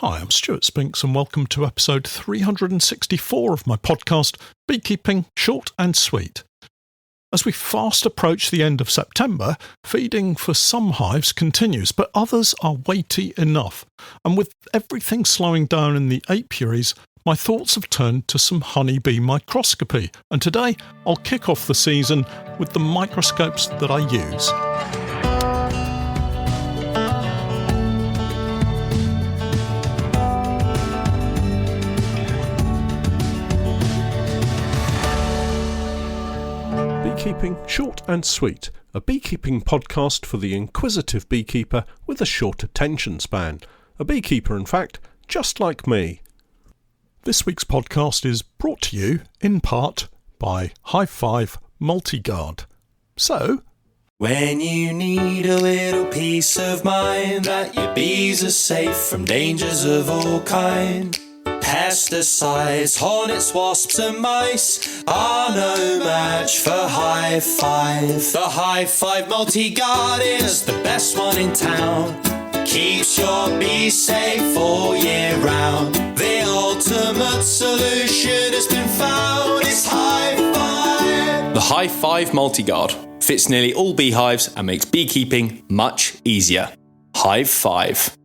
Hi, I'm Stewart Spinks and welcome to episode 364 of my podcast, Beekeeping Short and Sweet. As we fast approach the end of September, feeding for some hives continues, but others are weighty enough. And with everything slowing down in the apiaries, my thoughts have turned to some honeybee microscopy. And today, I'll kick off the season with the microscopes that I use. Beekeeping Short and Sweet, a beekeeping podcast for the inquisitive beekeeper with a short attention span. A beekeeper, in fact, just like me. This week's podcast is brought to you, in part, by Hive Multi-Guard. So, when you need a little peace of mind that your bees are safe from dangers of all kind, pesticides, hornets, wasps and mice are no match for Hive 5. The Hive 5 Multi-Guard is the best one in town. Keeps your bees safe all year round. The ultimate solution has been found. It's Hive 5. The Hive 5 Multi-Guard fits nearly all beehives and makes beekeeping much easier. Hive 5.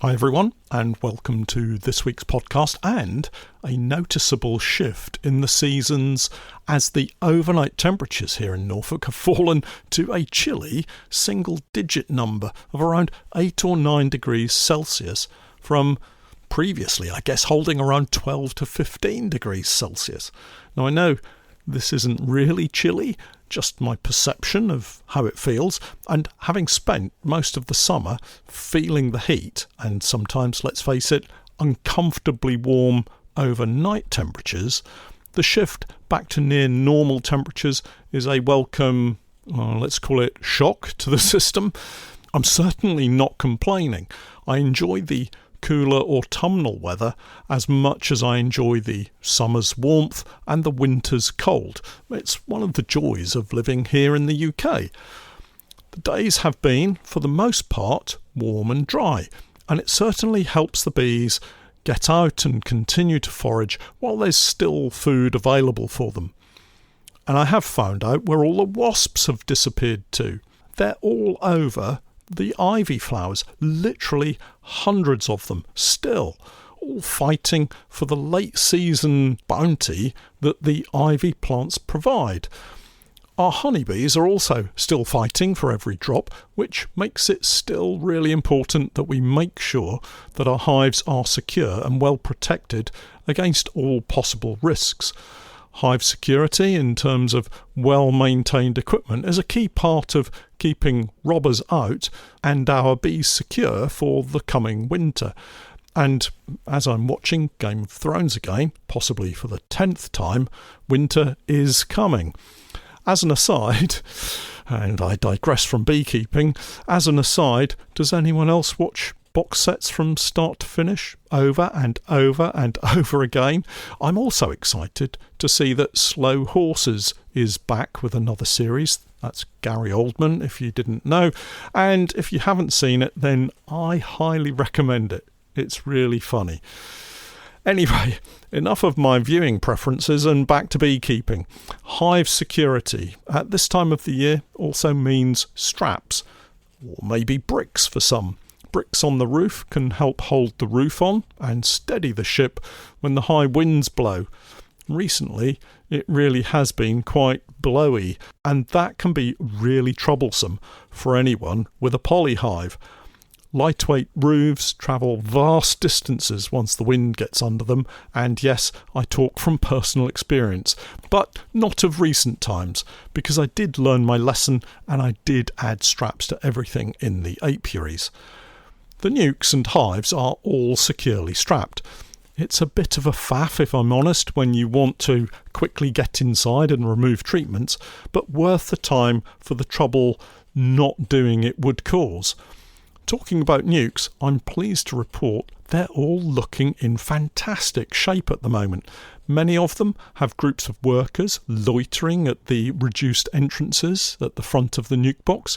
Hi everyone, and welcome to this week's podcast and a noticeable shift in the seasons as the overnight temperatures here in Norfolk have fallen to a chilly single-digit number of around 8 or 9 degrees Celsius from previously, I guess, holding around 12 to 15 degrees Celsius. Now I know this isn't really chilly, just my perception of how it feels, and having spent most of the summer feeling the heat and sometimes, let's face it, uncomfortably warm overnight temperatures, the shift back to near normal temperatures is a welcome, let's call it, shock to the system. I'm certainly not complaining. I enjoy the cooler autumnal weather as much as I enjoy the summer's warmth and the winter's cold. It's one of the joys of living here in the UK. The days have been, for the most part, warm and dry, and it certainly helps the bees get out and continue to forage while there's still food available for them. And I have found out where all the wasps have disappeared to. They're all over the ivy flowers, literally hundreds of them still, all fighting for the late season bounty that the ivy plants provide. Our honeybees are also still fighting for every drop, which makes it still really important that we make sure that our hives are secure and well protected against all possible risks. Hive security in terms of well-maintained equipment is a key part of keeping robbers out and our bees secure for the coming winter. And as I'm watching Game of Thrones again, possibly for the 10th time, winter is coming. As an aside, and I digress from beekeeping, as an aside, does anyone else watch box sets from start to finish, over and over and over again? I'm also excited to see that Slow Horses is back with another series. That's Gary Oldman, if you didn't know. And if you haven't seen it, then I highly recommend it. It's really funny. Anyway, enough of my viewing preferences and back to beekeeping. Hive security at this time of the year also means straps, or maybe bricks for some. Bricks on the roof can help hold the roof on and steady the ship when the high winds blow. Recently, it really has been quite blowy, and that can be really troublesome for anyone with a polyhive. Lightweight roofs travel vast distances once the wind gets under them, and yes, I talk from personal experience, but not of recent times, because I did learn my lesson and I did add straps to everything in the apiaries. The nukes and hives are all securely strapped. It's a bit of a faff, if I'm honest, when you want to quickly get inside and remove treatments, but worth the time for the trouble not doing it would cause. Talking about nukes, I'm pleased to report they're all looking in fantastic shape at the moment. Many of them have groups of workers loitering at the reduced entrances at the front of the nuke box.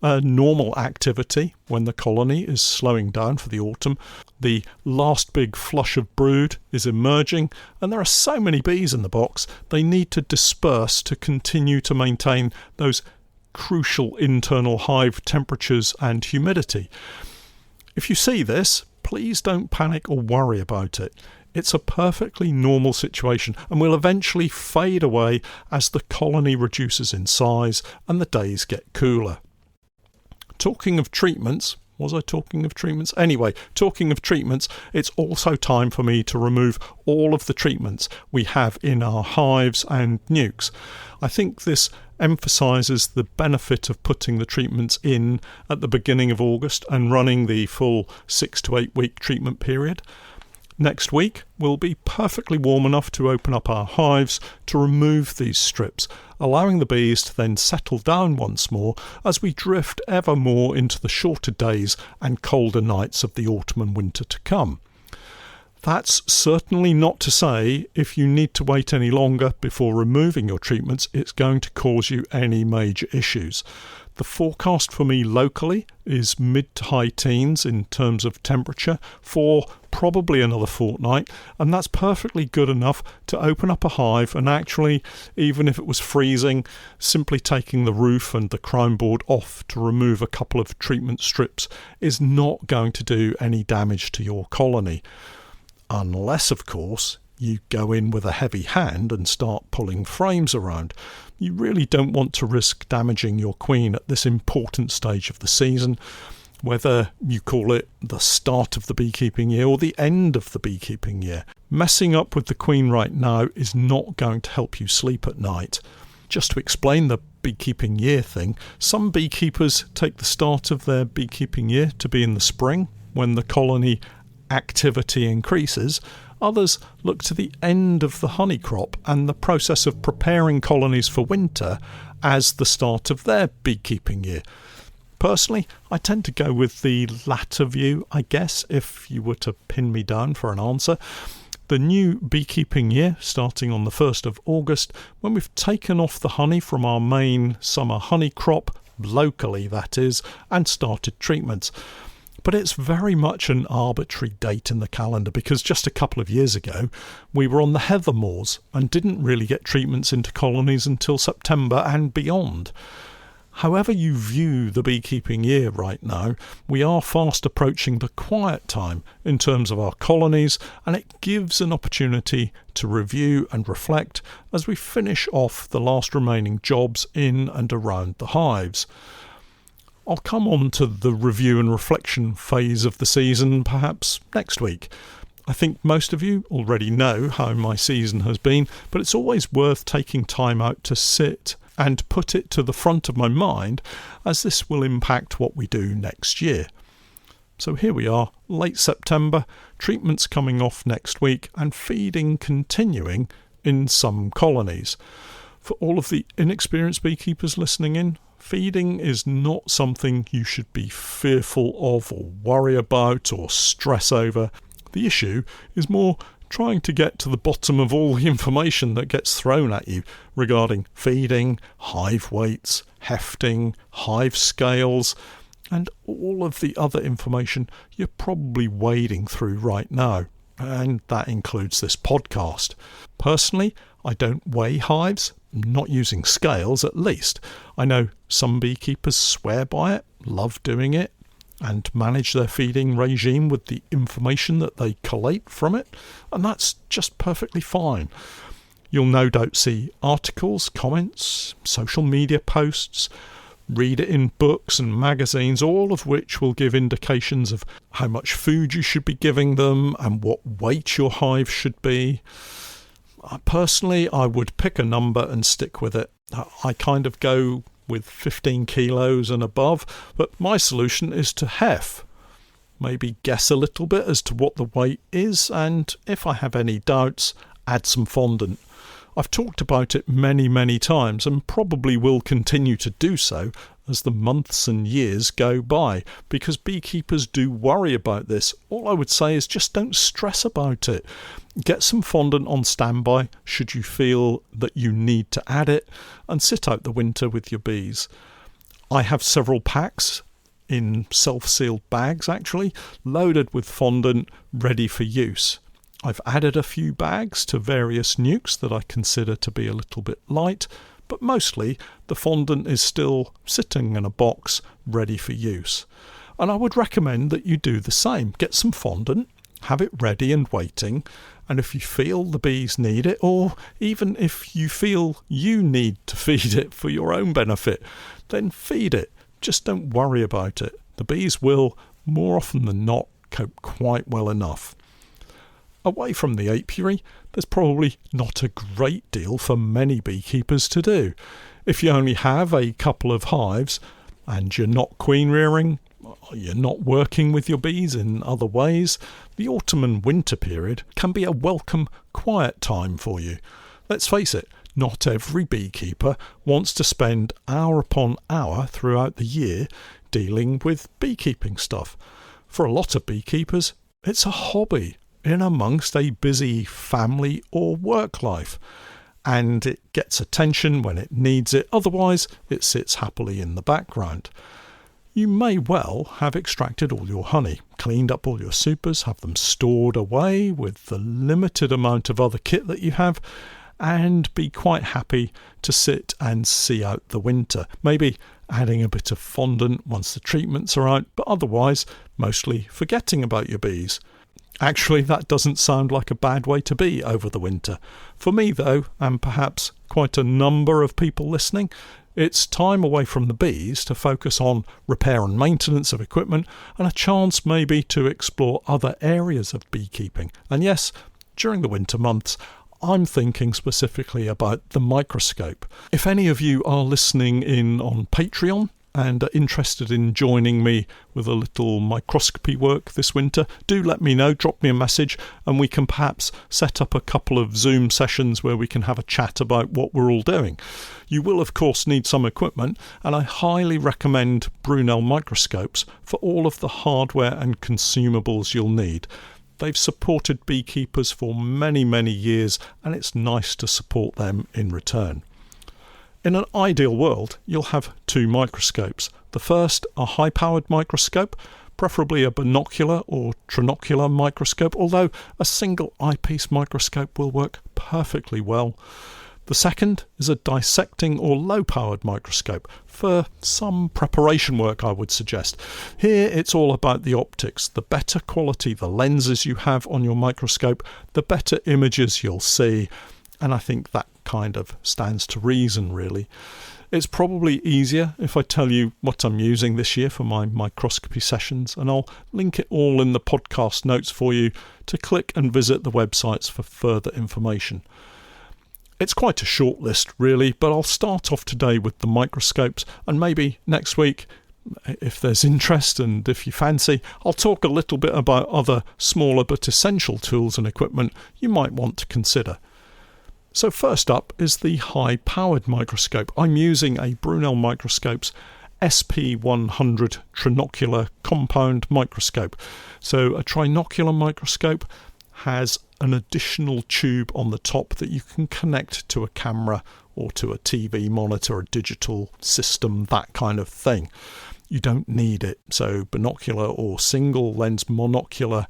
A normal activity when the colony is slowing down for the autumn. The last big flush of brood is emerging, and there are so many bees in the box, they need to disperse to continue to maintain those crucial internal hive temperatures and humidity. If you see this, please don't panic or worry about it. It's a perfectly normal situation and will eventually fade away as the colony reduces in size and the days get cooler. Talking of treatments, was I talking of treatments? Anyway, talking of treatments, it's also time for me to remove all of the treatments we have in our hives and nukes. I think this emphasises the benefit of putting the treatments in at the beginning of August and running the full 6 to 8 week treatment period. Next week will be perfectly warm enough to open up our hives to remove these strips, allowing the bees to then settle down once more as we drift ever more into the shorter days and colder nights of the autumn and winter to come. That's certainly not to say if you need to wait any longer before removing your treatments, it's going to cause you any major issues. The forecast for me locally is mid to high teens in terms of temperature for probably another fortnight, and that's perfectly good enough to open up a hive and actually, even if it was freezing, simply taking the roof and the crown board off to remove a couple of treatment strips is not going to do any damage to your colony. Unless, of course, you go in with a heavy hand and start pulling frames around. You really don't want to risk damaging your queen at this important stage of the season, whether you call it the start of the beekeeping year or the end of the beekeeping year. Messing up with the queen right now is not going to help you sleep at night. Just to explain the beekeeping year thing, some beekeepers take the start of their beekeeping year to be in the spring, when the colony activity increases. Others look to the end of the honey crop and the process of preparing colonies for winter as the start of their beekeeping year. Personally, I tend to go with the latter view, I guess, if you were to pin me down for an answer. The new beekeeping year, starting on the 1st of August, when we've taken off the honey from our main summer honey crop, locally that is, and started treatments. But it's very much an arbitrary date in the calendar because just a couple of years ago we were on the heather moors and didn't really get treatments into colonies until September and beyond. However you view the beekeeping year right now, we are fast approaching the quiet time in terms of our colonies, and it gives an opportunity to review and reflect as we finish off the last remaining jobs in and around the hives. I'll come on to the review and reflection phase of the season perhaps next week. I think most of you already know how my season has been, but it's always worth taking time out to sit and put it to the front of my mind, as this will impact what we do next year. So here we are, late September, treatments coming off next week and feeding continuing in some colonies. For all of the inexperienced beekeepers listening in, feeding is not something you should be fearful of or worry about or stress over. The issue is more trying to get to the bottom of all the information that gets thrown at you regarding feeding, hive weights, hefting, hive scales, and all of the other information you're probably wading through right now. And that includes this podcast. Personally, I don't weigh hives, not using scales at least. I know some beekeepers swear by it, love doing it, and manage their feeding regime with the information that they collate from it, and that's just perfectly fine. You'll no doubt see articles, comments, social media posts, read it in books and magazines, all of which will give indications of how much food you should be giving them and what weight your hive should be. Personally, I would pick a number and stick with it. I kind of go with 15 kilos and above, but my solution is to hef. Maybe guess a little bit as to what the weight is, and if I have any doubts, add some fondant. I've talked about it many times and probably will continue to do so as the months and years go by, because beekeepers do worry about this. All I would say is just don't stress about it. Get some fondant on standby should you feel that you need to add it, and sit out the winter with your bees. I have several packs in self-sealed bags actually, loaded with fondant ready for use. I've added a few bags to various nukes that I consider to be a little bit light, but mostly the fondant is still sitting in a box ready for use. And I would recommend that you do the same. Get some fondant, have it ready and waiting, and if you feel the bees need it, or even if you feel you need to feed it for your own benefit, then feed it. Just don't worry about it. The bees will, more often than not, cope quite well enough. Away from the apiary, there's probably not a great deal for many beekeepers to do. If you only have a couple of hives and you're not queen rearing, you're not working with your bees in other ways, the autumn and winter period can be a welcome quiet time for you. Let's face it, not every beekeeper wants to spend hour upon hour throughout the year dealing with beekeeping stuff. For a lot of beekeepers, it's a hobby in amongst a busy family or work life, and it gets attention when it needs it, otherwise it sits happily in the background. You may well have extracted all your honey, cleaned up all your supers, have them stored away with the limited amount of other kit that you have, and be quite happy to sit and see out the winter. Maybe adding a bit of fondant once the treatments are out, but otherwise mostly forgetting about your bees. Actually, that doesn't sound like a bad way to be over the winter. For me, though, and perhaps quite a number of people listening, it's time away from the bees to focus on repair and maintenance of equipment, and a chance maybe to explore other areas of beekeeping. And yes, during the winter months, I'm thinking specifically about the microscope. If any of you are listening in on Patreon and are interested in joining me with a little microscopy work this winter, do let me know, drop me a message, and we can perhaps set up a couple of Zoom sessions where we can have a chat about what we're all doing. You will of course need some equipment, and I highly recommend Brunel Microscopes for all of the hardware and consumables you'll need. They've supported beekeepers for many years, and it's nice to support them in return. In an ideal world, you'll have two microscopes. The first, a high-powered microscope, preferably a binocular or trinocular microscope, although a single eyepiece microscope will work perfectly well. The second is a dissecting or low-powered microscope for some preparation work, I would suggest. Here it's all about the optics. The better quality the lenses you have on your microscope, the better images you'll see. And I think that kind of stands to reason, really. It's probably easier if I tell you what I'm using this year for my microscopy sessions, and I'll link it all in the podcast notes for you to click and visit the websites for further information. It's quite a short list, really, but I'll start off today with the microscopes, and maybe next week, if there's interest and if you fancy, I'll talk a little bit about other smaller but essential tools and equipment you might want to consider. So first up is the high-powered microscope. I'm using a Brunel Microscopes SP100 trinocular compound microscope. So a trinocular microscope has an additional tube on the top that you can connect to a camera or to a TV monitor, a digital system, that kind of thing. You don't need it, so binocular or single lens monocular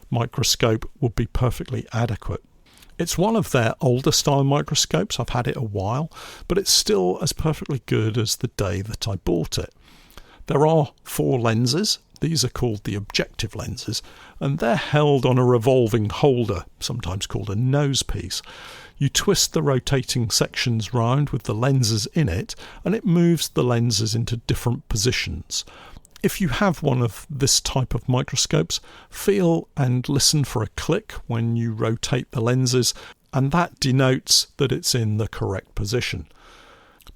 microscope would be perfectly adequate. It's one of their older style microscopes. I've had it a while, but it's still as perfectly good as the day that I bought it. There are 4 lenses. These are called the objective lenses, and they're held on a revolving holder, sometimes called a nose piece. You twist the rotating sections round with the lenses in it, and it moves the lenses into different positions. If you have one of this type of microscopes, feel and listen for a click when you rotate the lenses, and that denotes that it's in the correct position.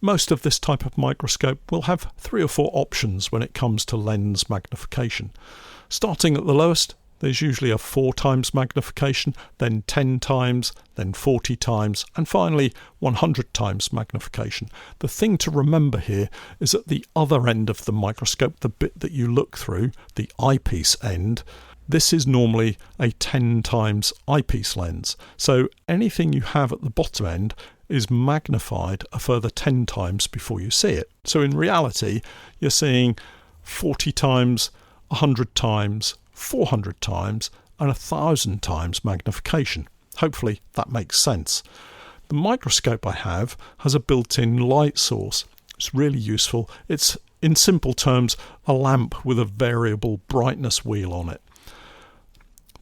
Most of this type of microscope will have 3 or 4 options when it comes to lens magnification. Starting at the lowest, There's usually a 4 times magnification, then 10 times, then 40 times, and finally 100 times magnification. The thing to remember here is at the other end of the microscope, the bit that you look through, the eyepiece end, this is normally a 10 times eyepiece lens. So anything you have at the bottom end is magnified a further 10 times before you see it. So in reality, you're seeing 40 times, 100 times, 400 times, and 1,000 times magnification. Hopefully that makes sense. The microscope I have has a built-in light source. It's really useful. It's, in simple terms, a lamp with a variable brightness wheel on it.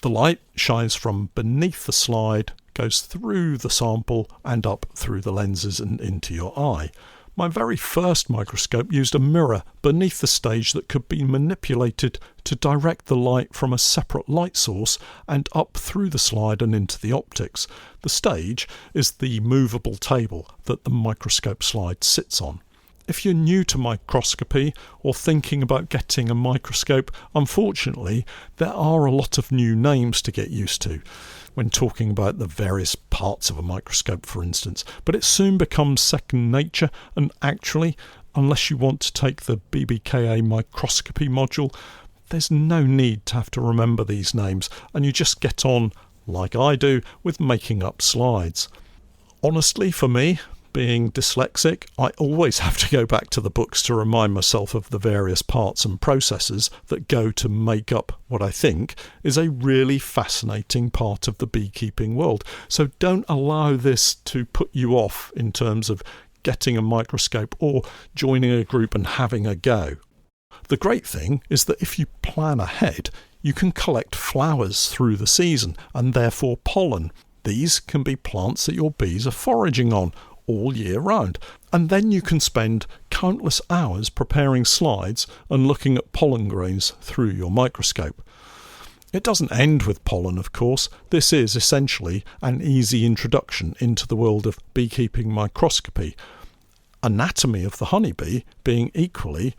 The light shines from beneath the slide, goes through the sample and up through the lenses and into your eye. My very first microscope used a mirror beneath the stage that could be manipulated to direct the light from a separate light source and up through the slide and into the optics. The stage is the movable table that the microscope slide sits on. If you're new to microscopy or thinking about getting a microscope, unfortunately, there are a lot of new names to get used to when talking about the various parts of a microscope, for instance. But it soon becomes second nature, and actually, unless you want to take the BBKA microscopy module, there's no need to have to remember these names, and you just get on, like I do, with making up slides. Honestly, for me, being dyslexic, I always have to go back to the books to remind myself of the various parts and processes that go to make up what I think is a really fascinating part of the beekeeping world. So don't allow this to put you off in terms of getting a microscope or joining a group and having a go. The great thing is that if you plan ahead, you can collect flowers through the season and therefore pollen. These can be plants that your bees are foraging on all year round, and then you can spend countless hours preparing slides and looking at pollen grains through your microscope. It doesn't end with pollen, of course. This is essentially an easy introduction into the world of beekeeping microscopy. Anatomy of the honeybee being equally,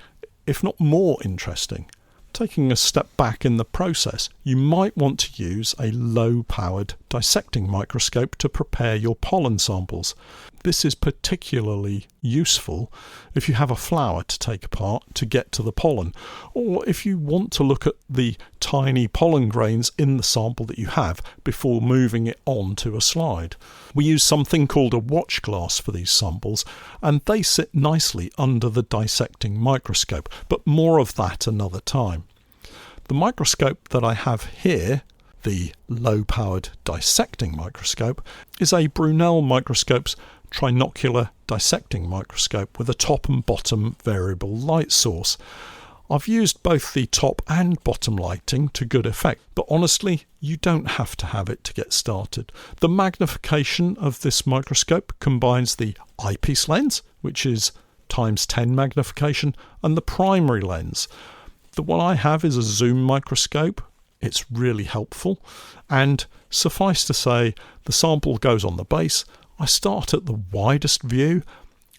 if not more, interesting. Taking a step back in the process, you might want to use a low-powered dissecting microscope to prepare your pollen samples. This is particularly useful if you have a flower to take apart to get to the pollen, or if you want to look at the tiny pollen grains in the sample that you have before moving it on to a slide. We use something called a watch glass for these samples, and they sit nicely under the dissecting microscope, but more of that another time. The microscope that I have here, the low-powered dissecting microscope, is a Brunel Microscopes trinocular dissecting microscope with a top and bottom variable light source. I've used both the top and bottom lighting to good effect, but honestly, you don't have to have it to get started. The magnification of this microscope combines the eyepiece lens, which is times 10 magnification, and the primary lens. The one I have is a zoom microscope. It's really helpful, and suffice to say, the sample goes on the base. I start at the widest view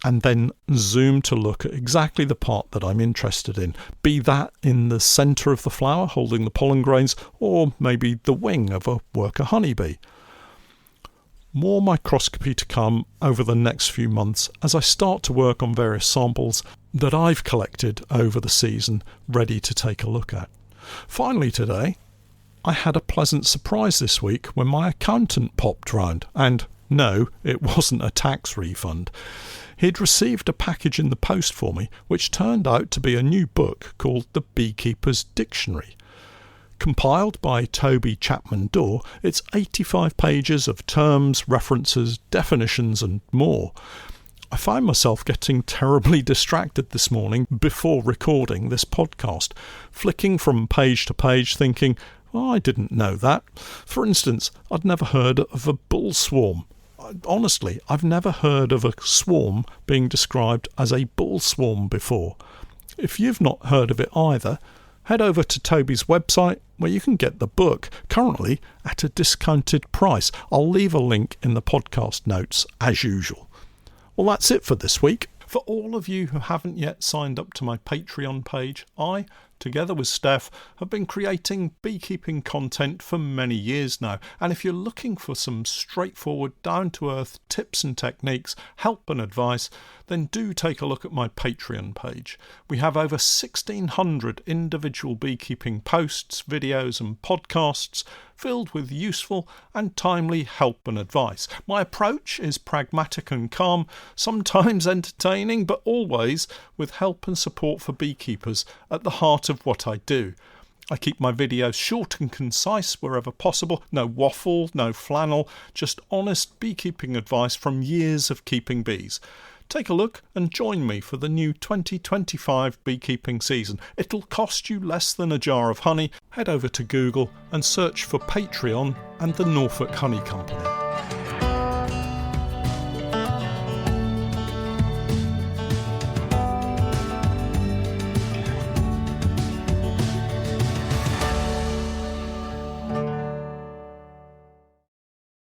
and then zoom to look at exactly the part that I'm interested in, be that in the centre of the flower holding the pollen grains, or maybe the wing of a worker honeybee. More microscopy to come over the next few months as I start to work on various samples that I've collected over the season, ready to take a look at. Finally today, I had a pleasant surprise this week when my accountant popped round, and no, it wasn't a tax refund. He'd received a package in the post for me, which turned out to be a new book called The Beekeeper's Dictionary. Compiled by Toby Chapman Dorr, it's 85 pages of terms, references, definitions and more. I find myself getting terribly distracted this morning before recording this podcast, flicking from page to page thinking, oh, I didn't know that. For instance, I'd never heard of a bull swarm. Honestly, I've never heard of a swarm being described as a bull swarm before. If you've not heard of it either, head over to Toby's website where you can get the book, currently at a discounted price. I'll leave a link in the podcast notes as usual. Well, that's it for this week. For all of you who haven't yet signed up to my Patreon page, I, together with Steph, have been creating beekeeping content for many years now. And if you're looking for some straightforward, down-to-earth tips and techniques, help and advice, then do take a look at my Patreon page. We have over 1,600 individual beekeeping posts, videos and podcasts filled with useful and timely help and advice. My approach is pragmatic and calm, sometimes entertaining, but always with help and support for beekeepers at the heart of what I do. I keep my videos short and concise wherever possible. No waffle, no flannel, just honest beekeeping advice from years of keeping bees. Take a look and join me for the new 2025 beekeeping season. It'll cost you less than a jar of honey. Head over to Google and search for Patreon and the Norfolk Honey Company.